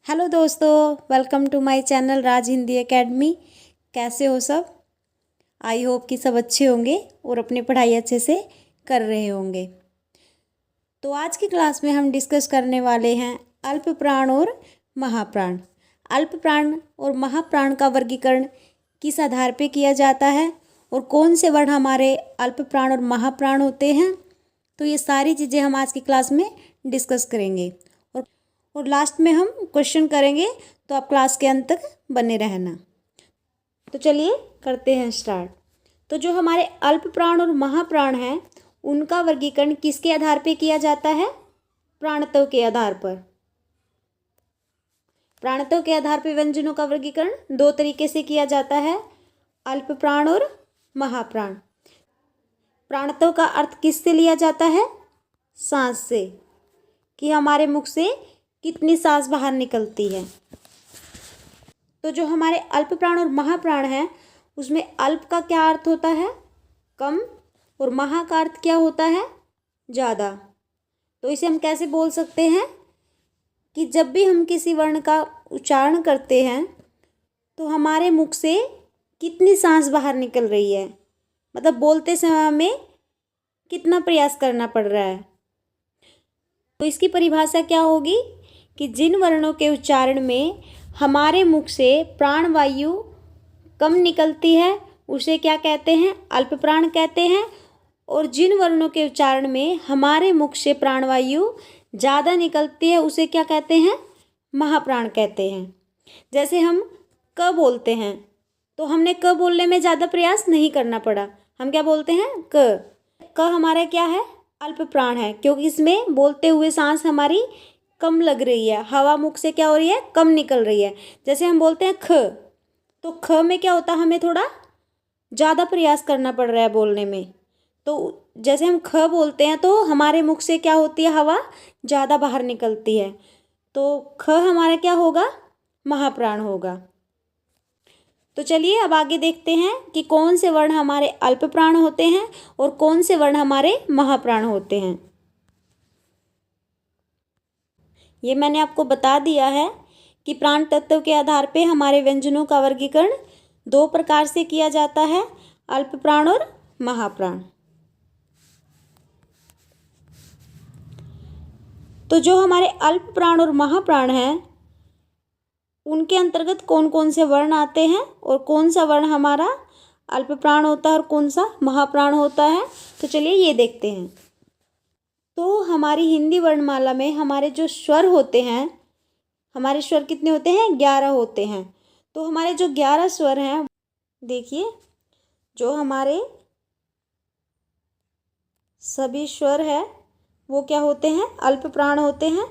Hello दोस्तों, welcome to my channel Raj Hindi academy. कैसे हो सब? आई होप कि सब अच्छे होंगे और अपनी पढ़ाई अच्छे से कर रहे होंगे। तो आज की क्लास में हम डिस्कस करने वाले हैं अल्प प्राण और महाप्राण। अल्प प्राण और महाप्राण का वर्गीकरण किस आधार पर किया जाता है और कौन से वर्ण हमारे अल्प प्राण और महाप्राण होते हैं, तो ये सारी चीज़ें हम आज की क्लास में डिस्कस करेंगे और लास्ट में हम क्वेश्चन करेंगे, तो आप क्लास के अंत तक बने रहना। तो चलिए करते हैं स्टार्ट। तो जो हमारे अल्प प्राण और महाप्राण हैं उनका वर्गीकरण किसके आधार पे किया जाता है? प्राणत्व के आधार पर। प्राणत्व के आधार पर व्यंजनों का वर्गीकरण दो तरीके से किया जाता है, अल्प प्राण और महाप्राण। प्राणत्व का अर्थ किससे लिया जाता है? सांस से, कि हमारे मुख से कितनी सांस बाहर निकलती है। तो जो हमारे अल्प प्राण और महाप्राण हैं उसमें अल्प का क्या अर्थ होता है? कम, और महा का अर्थ क्या होता है? ज़्यादा। तो इसे हम कैसे बोल सकते हैं कि जब भी हम किसी वर्ण का उच्चारण करते हैं तो हमारे मुख से कितनी सांस बाहर निकल रही है, मतलब बोलते समय हमें कितना प्रयास करना पड़ रहा है। तो इसकी परिभाषा क्या होगी कि जिन वर्णों के उच्चारण में हमारे मुख से प्राणवायु कम निकलती है उसे क्या कहते हैं? अल्प प्राण कहते हैं। और जिन वर्णों के उच्चारण में हमारे मुख से प्राणवायु ज़्यादा निकलती है उसे क्या कहते हैं? महाप्राण कहते हैं। जैसे हम क बोलते हैं तो हमने क बोलने में ज़्यादा प्रयास नहीं करना पड़ा, हम क्या बोलते हैं? क हमारा क्या है? अल्प प्राण है, क्योंकि इसमें बोलते हुए सांस हमारी कम लग रही है, हवा मुख से क्या हो रही है? कम निकल रही है। जैसे हम बोलते हैं ख, तो ख में क्या होता है? हमें थोड़ा ज़्यादा प्रयास करना पड़ रहा है बोलने में। तो जैसे हम ख बोलते हैं तो हमारे मुख से क्या होती है? हवा ज़्यादा बाहर निकलती है, तो ख हमारा क्या होगा? महाप्राण होगा। तो चलिए अब आगे देखते हैं कि कौन से वर्ण हमारे अल्प प्राण होते हैं और कौन से वर्ण हमारे महाप्राण होते हैं। ये मैंने आपको बता दिया है कि प्राण तत्व के आधार पे हमारे व्यंजनों का वर्गीकरण दो प्रकार से किया जाता है, अल्प प्राण और महाप्राण। तो जो हमारे अल्प प्राण और महाप्राण हैं उनके अंतर्गत कौन कौन से वर्ण आते हैं और कौन सा वर्ण हमारा अल्प प्राण होता है और कौन सा महाप्राण होता है, तो चलिए ये देखते हैं। तो हमारी हिंदी वर्णमाला में हमारे जो स्वर होते हैं, हमारे स्वर कितने होते हैं? 11 होते हैं। तो हमारे जो 11 स्वर हैं, देखिए जो हमारे सभी स्वर है वो क्या होते हैं? अल्प प्राण होते हैं।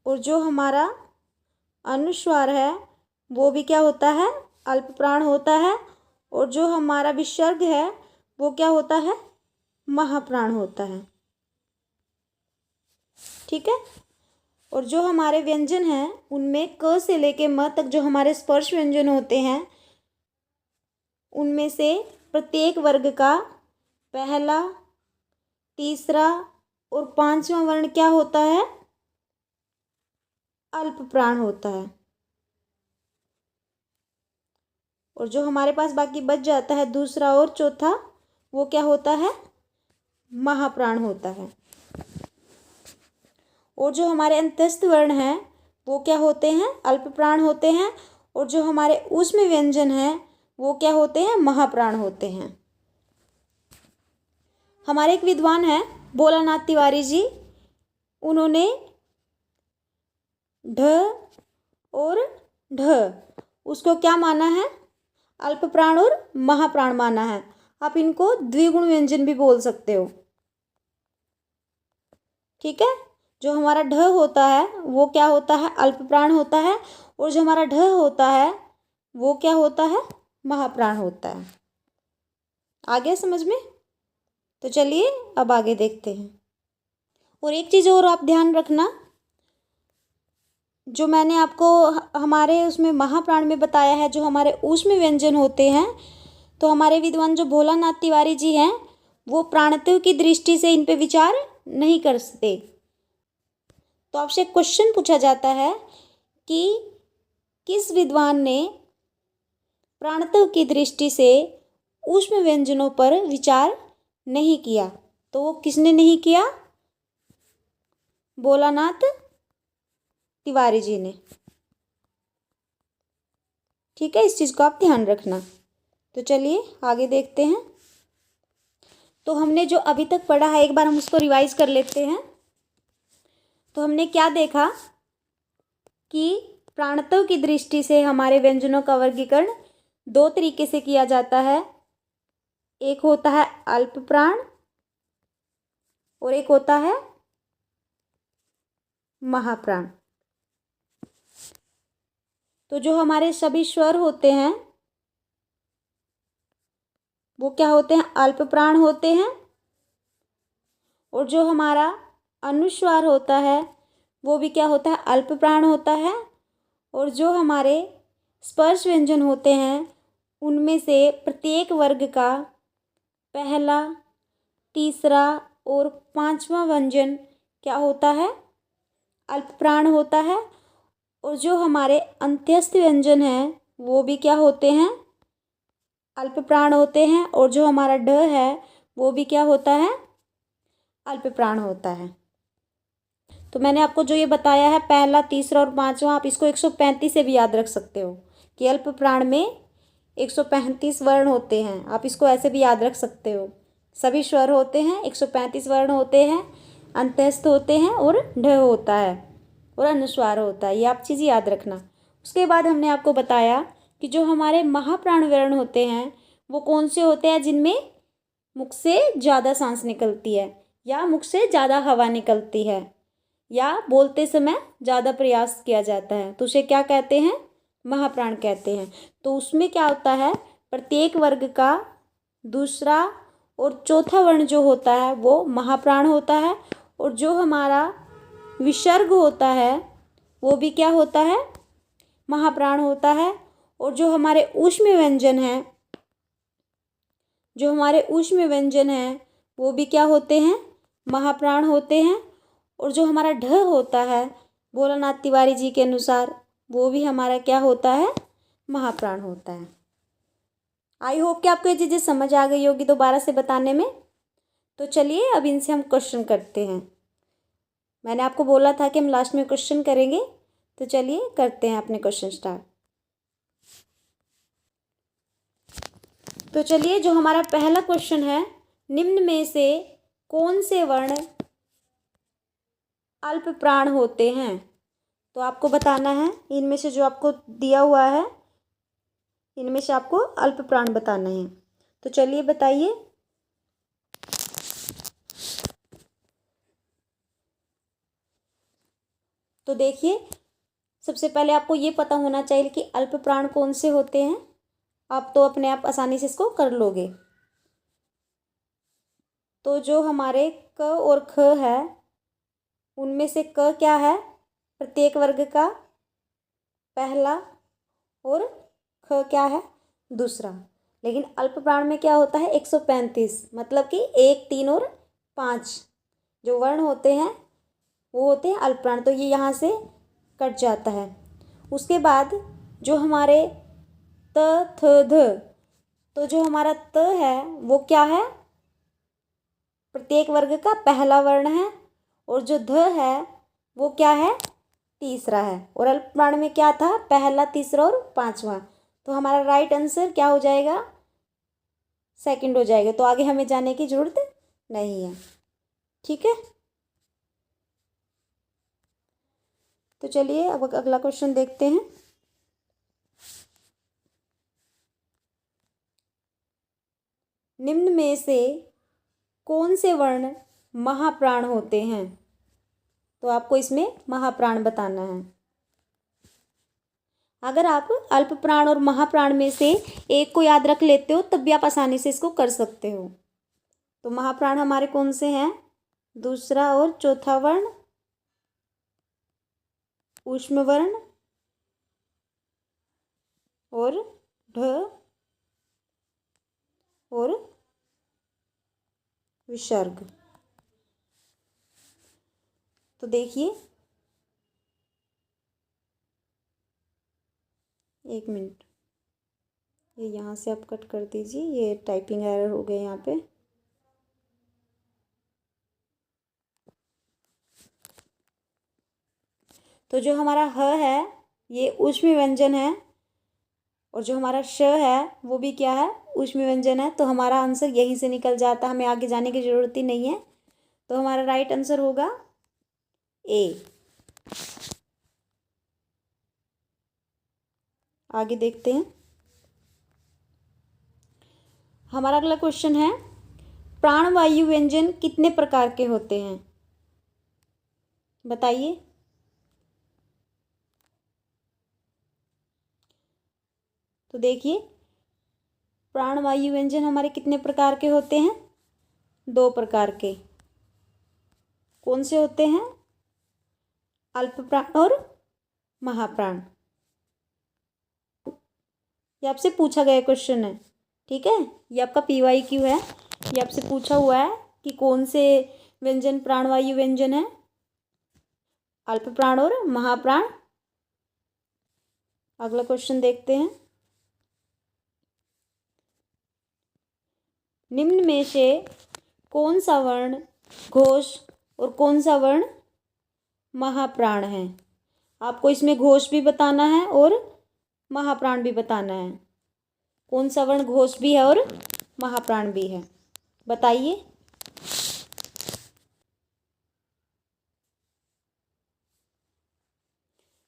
और जो हमारा अनुस्वार है वो भी क्या होता है? अल्प प्राण होता है। और जो हमारा विसर्ग है वो क्या होता है? महाप्राण होता है। ठीक है। और जो हमारे व्यंजन हैं उनमें क से लेके म तक जो हमारे स्पर्श व्यंजन होते हैं उनमें से प्रत्येक वर्ग का पहला, तीसरा और पांचवा वर्ण क्या होता है? अल्प प्राण होता है। और जो हमारे पास बाकी बच जाता है दूसरा और चौथा, वो क्या होता है? महाप्राण होता है। और जो हमारे अंतस्थ वर्ण हैं वो क्या होते हैं? अल्प प्राण होते हैं। और जो हमारे ऊष्म व्यंजन हैं वो क्या होते हैं? महाप्राण होते हैं। हमारे एक विद्वान हैं भोलानाथ तिवारी जी, उन्होंने ढ और ढ उसको क्या माना है? अल्प प्राण और महाप्राण माना है। आप इनको द्विगुण व्यंजन भी बोल सकते हो। ठीक है। जो हमारा ढ होता है वो क्या होता है? अल्प प्राण होता है। और जो हमारा ढ होता है वो क्या होता है? महाप्राण होता है। आ गया समझ में? तो चलिए अब आगे देखते हैं। और एक चीज़ और आप ध्यान रखना, जो मैंने आपको हमारे उसमें महाप्राण में बताया है, जो हमारे ऊष्म व्यंजन होते हैं, तो हमारे विद्वान जो भोलानाथ तिवारी जी हैं वो प्राणत्व की दृष्टि से इन पे विचार नहीं करते। तो आपसे क्वेश्चन पूछा जाता है कि किस विद्वान ने प्राणत्व की दृष्टि से ऊष्म व्यंजनों पर विचार नहीं किया? तो वो किसने नहीं किया? भोलानाथ तिवारी जी ने। ठीक है, इस चीज़ को आप ध्यान रखना। तो चलिए आगे देखते हैं। तो हमने जो अभी तक पढ़ा है एक बार हम उसको रिवाइज कर लेते हैं। तो हमने क्या देखा कि प्राणत्व की दृष्टि से हमारे व्यंजनों का वर्गीकरण दो तरीके से किया जाता है। एक होता है अल्प प्राण और एक होता है महाप्राण। तो जो हमारे सभी स्वर होते हैं वो क्या होते हैं? अल्प प्राण होते हैं। और जो हमारा अनुस्वार होता है वो भी क्या होता है? अल्प प्राण होता है। और जो हमारे स्पर्श व्यंजन होते हैं उनमें से प्रत्येक वर्ग का पहला, तीसरा और पांचवा व्यंजन क्या होता है? अल्प प्राण होता है। और जो हमारे अंत्यस्थ व्यंजन हैं वो भी क्या होते हैं? अल्प प्राण होते हैं। और जो हमारा ड है वो भी क्या होता है? अल्प प्राण होता है। तो मैंने आपको जो ये बताया है पहला, तीसरा और पांचवा, आप इसको 135 से भी याद रख सकते हो कि अल्प प्राण में 135 वर्ण होते हैं। आप इसको ऐसे भी याद रख सकते हो। सभी स्वर होते हैं, 135 वर्ण होते हैं, अंत्यस्थ होते हैं और ढ होता है और अनुस्वार होता है। ये आप चीज़ याद रखना। उसके बाद हमने आपको बताया कि जो हमारे महाप्राण वर्ण होते हैं वो कौन से होते हैं? जिनमें मुख से ज़्यादा सांस निकलती है या मुख से ज़्यादा हवा निकलती है या बोलते समय ज़्यादा प्रयास किया जाता है, तो उसे क्या कहते हैं? महाप्राण कहते हैं। तो उसमें क्या होता है? प्रत्येक वर्ग का दूसरा और चौथा वर्ण जो होता है वो महाप्राण होता है। और जो हमारा विसर्ग होता है वो भी क्या होता है? महाप्राण होता है। और जो हमारे ऊष्म व्यंजन हैं वो भी क्या होते हैं? महाप्राण होते हैं। और जो हमारा ढ होता है भोलानाथ तिवारी जी के अनुसार वो भी हमारा क्या होता है? महाप्राण होता है। आई होप कि आपको ये चीज़ें समझ आ गई होगी दोबारा से बताने में। तो चलिए अब इनसे हम क्वेश्चन करते हैं। मैंने आपको बोला था कि हम लास्ट में क्वेश्चन करेंगे, तो चलिए करते हैं अपने क्वेश्चन स्टार्ट। तो चलिए जो हमारा पहला क्वेश्चन है, निम्न में से कौन से वर्ण अल्प प्राण होते हैं? तो आपको बताना है इनमें से जो आपको दिया हुआ है इनमें से आपको अल्प प्राण बताना है। तो चलिए बताइए। तो देखिए सबसे पहले आपको ये पता होना चाहिए कि अल्प प्राण कौन से होते हैं। आप तो अपने आप आसानी से इसको कर लोगे। तो जो हमारे क और ख है उनमें से क क्या है? प्रत्येक वर्ग का पहला और ख क्या है? दूसरा। लेकिन अल्प प्राण में क्या होता है? 135, मतलब कि 1, 3 और 5 जो वर्ण होते हैं वो होते हैं अल्प प्राण। तो ये यहाँ से कट जाता है। उसके बाद जो हमारे त, थ, ध, तो जो हमारा त है वो क्या है? प्रत्येक वर्ग का पहला वर्ण है। और जो ध है वो क्या है? तीसरा है। और अल्प प्राण में क्या था? पहला, तीसरा और पांचवा। तो हमारा राइट आंसर क्या हो जाएगा? सेकंड हो जाएगा। तो आगे हमें जाने की जरूरत नहीं है। ठीक है, तो चलिए अब अगला क्वेश्चन देखते हैं। निम्न में से कौन से वर्ण महाप्राण होते हैं? तो आपको इसमें महाप्राण बताना है। अगर आप अल्प प्राण और महाप्राण में से एक को याद रख लेते हो तब भी आप आसानी से इसको कर सकते हो। तो महाप्राण हमारे कौन से हैं? दूसरा और चौथा वर्ण, ऊष्म वर्ण और ढ और विसर्ग। तो देखिए, एक मिनट, ये यहाँ से आप कट कर दीजिए, ये टाइपिंग एरर हो गया यहाँ पे। तो जो हमारा ह है ये ऊष्मी व्यंजन है, और जो हमारा श है वो भी क्या है, ऊष्मी व्यंजन है। तो हमारा आंसर यहीं से निकल जाता है, हमें आगे जाने की ज़रूरत ही नहीं है। तो हमारा राइट आंसर होगा ए। आगे देखते हैं, हमारा अगला क्वेश्चन है, प्राणवायु व्यंजन कितने प्रकार के होते हैं, बताइए। तो देखिए, प्राणवायु व्यंजन हमारे कितने प्रकार के होते हैं, 2 प्रकार के। कौन से होते हैं, अल्प प्राण और महाप्राण। ये आपसे पूछा गया क्वेश्चन है, ठीक है, ये आपका PYQ है। ये आपसे पूछा हुआ है कि कौन से व्यंजन प्राणवायु व्यंजन है, अल्प प्राण और महाप्राण। अगला क्वेश्चन देखते हैं, निम्न में से कौन सा वर्ण घोष और कौन सा वर्ण महाप्राण है। आपको इसमें घोष भी बताना है और महाप्राण भी बताना है। कौन सा वर्ण घोष भी है और महाप्राण भी है, बताइए।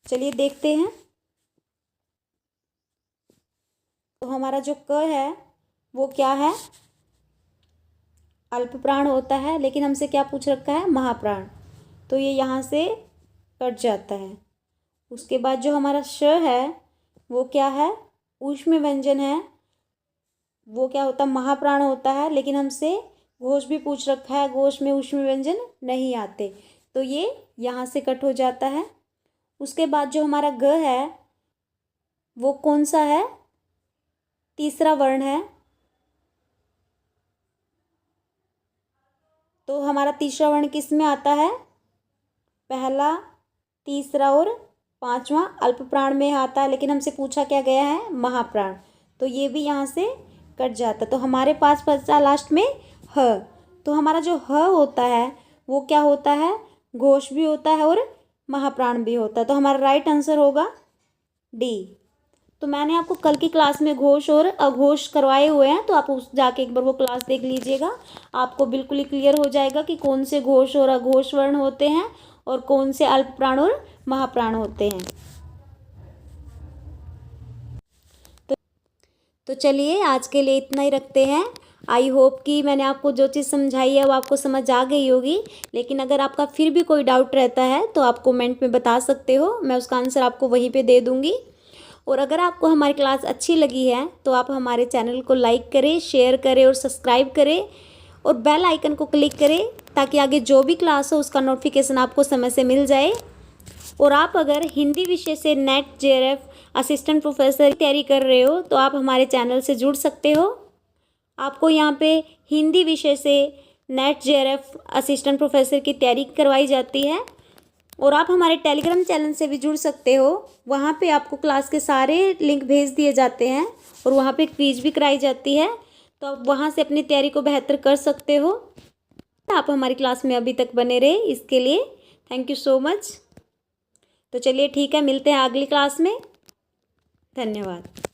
चलिए देखते हैं। तो हमारा जो क है वो क्या है, अल्प प्राण होता है, लेकिन हमसे क्या पूछ रखा है, महाप्राण। तो ये यहाँ से कट जाता है। उसके बाद जो हमारा श है वो क्या है, ऊष्म व्यंजन है, वो क्या होता है, महाप्राण होता है, लेकिन हमसे घोष भी पूछ रखा है, घोष में ऊष्म व्यंजन नहीं आते, तो ये यहाँ से कट हो जाता है। उसके बाद जो हमारा ग है वो कौन सा है, तीसरा वर्ण है। तो हमारा तीसरा वर्ण किस में आता है, पहला, तीसरा और पांचवा अल्प प्राण में आता है, लेकिन हमसे पूछा क्या गया है, महाप्राण। तो ये भी यहाँ से कट जाता है। तो हमारे पास बचा लास्ट में ह। तो हमारा जो ह होता है वो क्या होता है, घोष भी होता है और महाप्राण भी होता है। तो हमारा राइट आंसर होगा डी। तो मैंने आपको कल की क्लास में घोष और अघोष करवाए हुए हैं, तो आप उस जाके एक बार वो क्लास देख लीजिएगा, आपको बिल्कुल ही क्लियर हो जाएगा कि कौन से घोष और अघोष वर्ण होते हैं और कौन से अल्प प्राण और महाप्राण होते हैं। तो चलिए आज के लिए इतना ही रखते हैं। आई होप कि मैंने आपको जो चीज़ समझाई है वो आपको समझ आ गई होगी। लेकिन अगर आपका फिर भी कोई डाउट रहता है तो आप कमेंट में बता सकते हो, मैं उसका आंसर आपको वहीं पे दे दूँगी। और अगर आपको हमारी क्लास अच्छी लगी है तो आप हमारे चैनल को लाइक करें, शेयर करें और सब्सक्राइब करें और बेल आइकन को क्लिक करें, ताकि आगे जो भी क्लास हो उसका नोटिफिकेशन आपको समय से मिल जाए। और आप अगर हिंदी विषय से नेट JRF असिस्टेंट प्रोफेसर की तैयारी कर रहे हो तो आप हमारे चैनल से जुड़ सकते हो। आपको यहाँ पे हिंदी विषय से नेट JRF असिस्टेंट प्रोफेसर की तैयारी करवाई जाती है। और आप हमारे टेलीग्राम चैनल से भी जुड़ सकते हो, वहाँ पे आपको क्लास के सारे लिंक भेज दिए जाते हैं और वहाँ पे क्विज भी कराई जाती है, तो आप वहाँ से अपनी तैयारी को बेहतर कर सकते हो। आप हमारी क्लास में अभी तक बने रहे, इसके लिए थैंक यू सो मच। तो चलिए ठीक है, मिलते हैं अगली क्लास में। धन्यवाद।